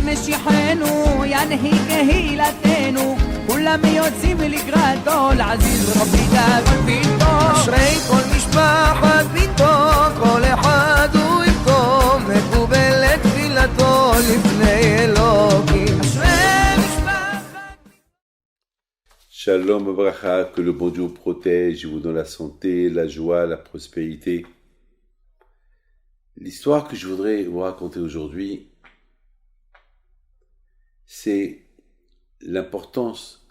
משיחנו ינהיג קהילתנו כולם יוצאים לקראתו לעזיז רבי דאגון ביתו אשרי כל משפחת ביתו כל אחד הוא איתו מקובל לתפילתו לפני אלוקים אשרי משפחת Shalom Abraha, que le bon Dieu vous protège, vous donne la santé, la joie, la prospérité. L'histoire que je voudrais vous raconter aujourd'hui, c'est l'importance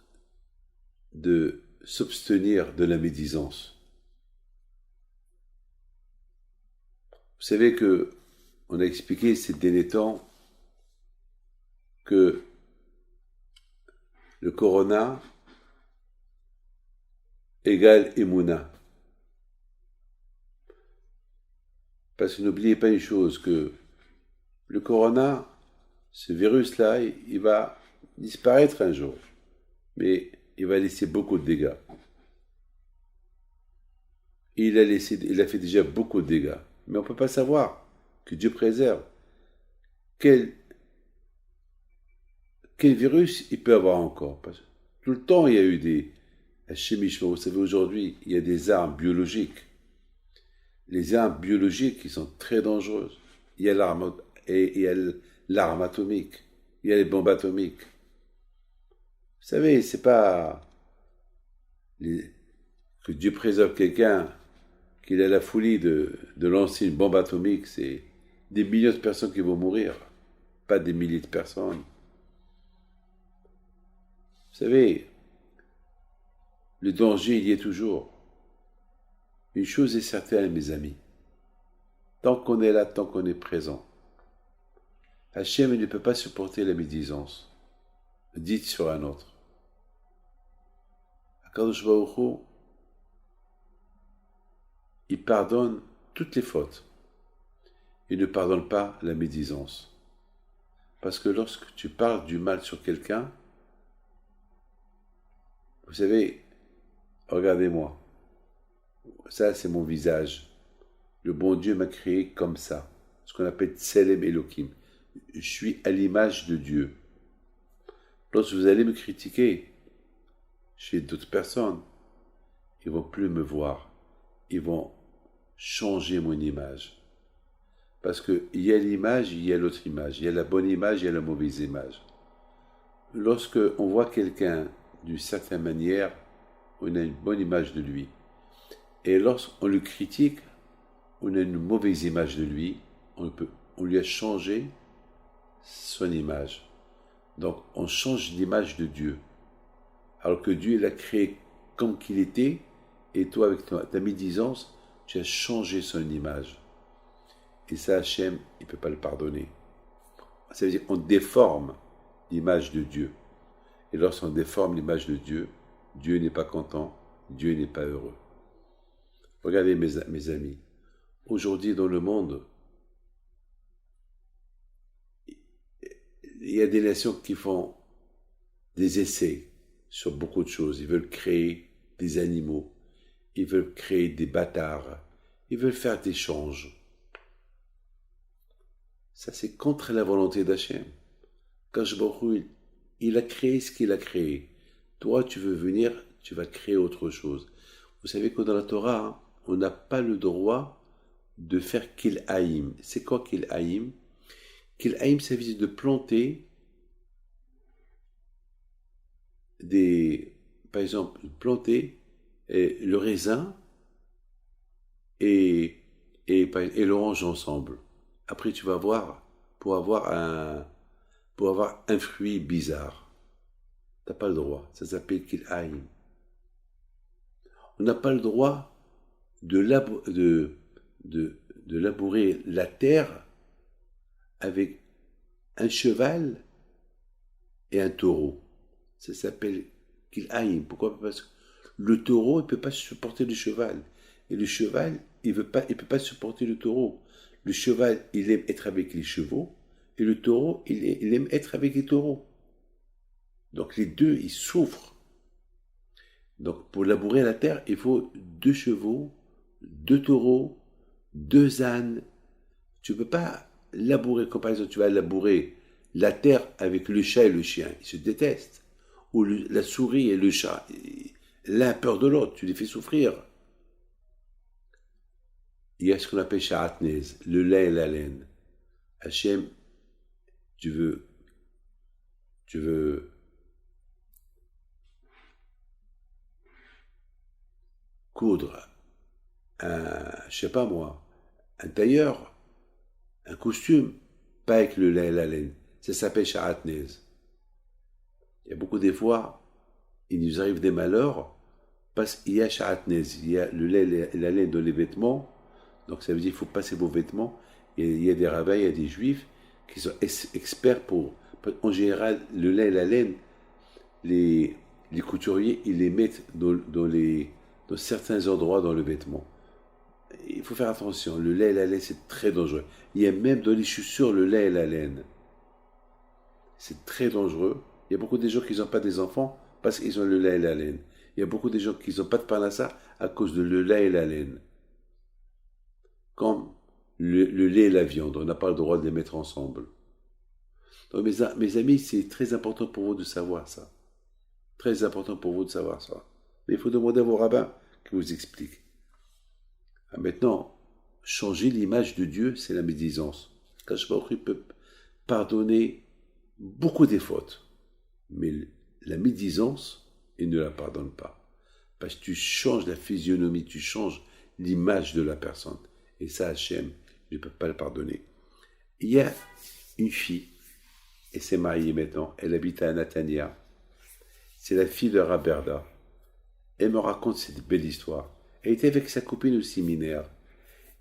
de s'abstenir de la médisance. Vous savez que on a expliqué ces derniers temps que le corona égale Emouna. Parce que n'oubliez pas une chose, que le corona, ce virus-là, il va disparaître un jour, mais il va laisser beaucoup de dégâts. Il a fait déjà beaucoup de dégâts, mais on ne peut pas savoir, que Dieu préserve, quel virus il peut avoir encore. Parce que tout le temps, il y a eu des chimichements. Vous savez, aujourd'hui, il y a des armes biologiques. Les armes biologiques qui sont très dangereuses. Il y a l'arme atomique. Il y a les bombes atomiques. Vous savez, c'est pas que Dieu préserve quelqu'un, qu'il a la folie de lancer une bombe atomique. C'est des millions de personnes qui vont mourir, pas des milliers de personnes. Vous savez, le danger, il y est toujours. Une chose est certaine, mes amis. Tant qu'on est là, tant qu'on est présent, Hachem ne peut pas supporter la médisance, dite sur un autre. Akadosh Baruch Hu, il pardonne toutes les fautes. Il ne pardonne pas la médisance. Parce que lorsque tu parles du mal sur quelqu'un, vous savez, regardez-moi. Ça, c'est mon visage. Le bon Dieu m'a créé comme ça. Ce qu'on appelle Tselem Elohim. Je suis à l'image de Dieu. Lorsque vous allez me critiquer chez d'autres personnes, ils ne vont plus me voir. Ils vont changer mon image. Parce qu'il y a l'image, il y a l'autre image. Il y a la bonne image, il y a la mauvaise image. Lorsque on voit quelqu'un d'une certaine manière, on a une bonne image de lui. Et lorsqu'on le critique, on a une mauvaise image de lui, on lui a changé son image. Donc on change l'image de Dieu. Alors que Dieu l'a créé comme qu'il était, et toi avec ta médisance, tu as changé son image. Et ça, Hachem, il ne peut pas le pardonner. Ça veut dire qu'on déforme l'image de Dieu. Et lorsqu'on déforme l'image de Dieu, Dieu n'est pas content, Dieu n'est pas heureux. Regardez mes amis, aujourd'hui dans le monde, il y a des nations qui font des essais sur beaucoup de choses. Ils veulent créer des animaux, ils veulent créer des bâtards, ils veulent faire des changes. Ça, c'est contre la volonté d'Hachem. Kadosh Baruch Hu, il a créé ce qu'il a créé. Toi, tu veux venir, tu vas créer autre chose. Vous savez que dans la Torah, on n'a pas le droit de faire Kil'aïm. C'est quoi Kil'aïm? Kil'aïm, ça veut dire de planter par exemple, planter le raisin et l'orange ensemble. Après, tu vas voir, pour avoir un fruit bizarre. Tu n'as pas le droit. Ça s'appelle Kil'aïm. On n'a pas le droit de labourer la terre avec un cheval et un taureau. Ça s'appelle Kil'aïm. Pourquoi? Parce que le taureau, il ne peut pas supporter le cheval. Et le cheval, il ne peut pas supporter le taureau. Le cheval, il aime être avec les chevaux. Et le taureau, il aime être avec les taureaux. Donc les deux, ils souffrent. Donc pour labourer la terre, il faut 2 chevaux, 2 taureaux, 2 ânes. Tu ne peux pas labourer, comme par exemple tu vas labourer La terre avec le chat et le chien, ils se détestent. Ou la souris et le chat, l'un a peur de l'autre, tu les fais souffrir. Il y a ce qu'on appelle Sha'atnez, le lait et la laine. Hachem, tu veux coudre je sais pas moi, un tailleur, un costume, pas avec le lait et la laine. Ça s'appelle Sha'atnez. Il y a beaucoup des fois, il nous arrive des malheurs parce qu'il y a Sha'atnez, il y a le lait et la laine dans les vêtements. Donc ça veut dire qu'il faut passer vos vêtements. Et il y a des rabbins, il y a des juifs qui sont experts pour... En général, le lait et la laine, les couturiers, ils les mettent dans certains endroits dans le vêtement. Il faut faire attention, le lait et la laine, c'est très dangereux. Il y a même dans les chaussures le lait et la laine. C'est très dangereux. Il y a beaucoup de gens qui n'ont pas des enfants parce qu'ils ont le lait et la laine. Il y a beaucoup de gens qui n'ont pas de parnassa à cause de le lait et la laine. Comme le lait et la viande, on n'a pas le droit de les mettre ensemble. Donc mes amis, c'est très important pour vous de savoir ça. Très important pour vous de savoir ça. Mais il faut demander à vos rabbins qui vous expliquent. Maintenant, changer l'image de Dieu, c'est la médisance. Kadosh Baruch Hu peut pardonner beaucoup des fautes. Mais la médisance, il ne la pardonne pas. Parce que tu changes la physionomie, tu changes l'image de la personne. Et ça, Hachem ne peut pas le pardonner. Il y a une fille, et s'est mariée maintenant, elle habite à Natania. C'est la fille de Raberda. Elle me raconte cette belle histoire. Elle était avec sa copine au séminaire.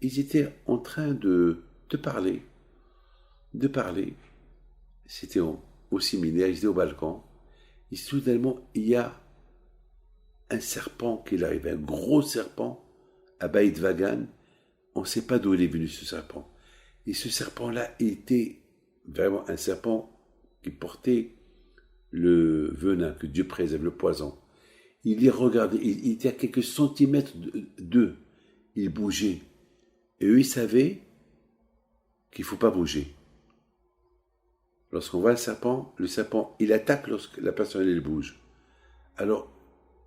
Ils étaient en train de parler. C'était au séminaire, ils étaient au balcon. Et soudainement, il y a un serpent qui arrive, un gros serpent à Beit Vagan. On ne sait pas d'où il est venu, ce serpent. Et ce serpent-là était vraiment un serpent qui portait le venin, que Dieu préserve, le poison. Il les regardait, il était à quelques centimètres d'eux. Il bougeait. Et eux, ils savaient qu'il ne faut pas bouger. Lorsqu'on voit le serpent, il attaque lorsque la personne, elle bouge. Alors,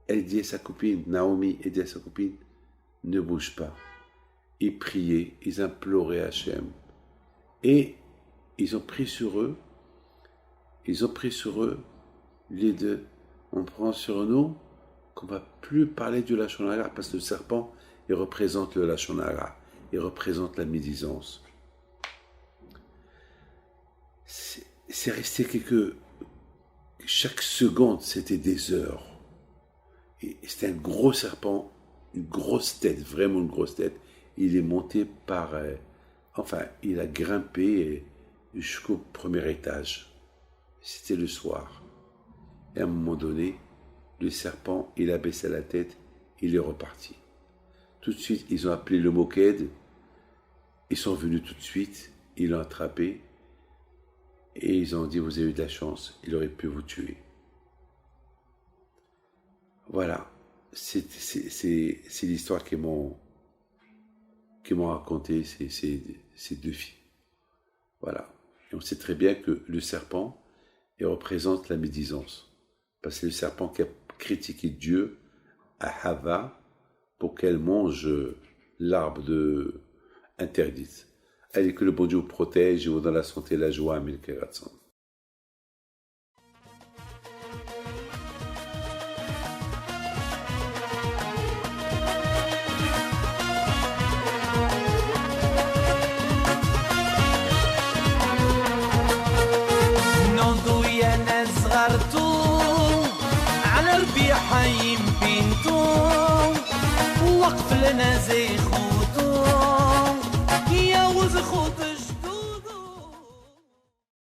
elle dit à sa copine, Naomi, elle dit à sa copine, ne bouge pas. Ils priaient, ils imploraient Hachem. Et ils ont pris sur eux, les deux. On prend sur nous qu'on ne va plus parler du Lachon Hara parce que le serpent, il représente le Lachon Hara, il représente la médisance. C'est resté chaque seconde, c'était des heures. Et c'était un gros serpent, une grosse tête, vraiment une grosse tête. Il est monté il a grimpé jusqu'au premier étage. C'était le soir. Et à un moment donné, le serpent, il a baissé la tête, il est reparti. Tout de suite, ils ont appelé le Moked. Ils sont venus tout de suite, ils l'ont attrapé. Et ils ont dit, vous avez eu de la chance, il aurait pu vous tuer. Voilà, c'est l'histoire qu'ils m'ont raconté ces deux filles. Voilà. Et on sait très bien que le serpent, il représente la médisance. Parce que c'est le serpent qui a critiqué Dieu à Hava pour qu'elle mange l'arbre interdite. Allez, que le bon Dieu vous protège et vous donne la santé et la joie. Amen. حي بنتو وقف لنا زي خو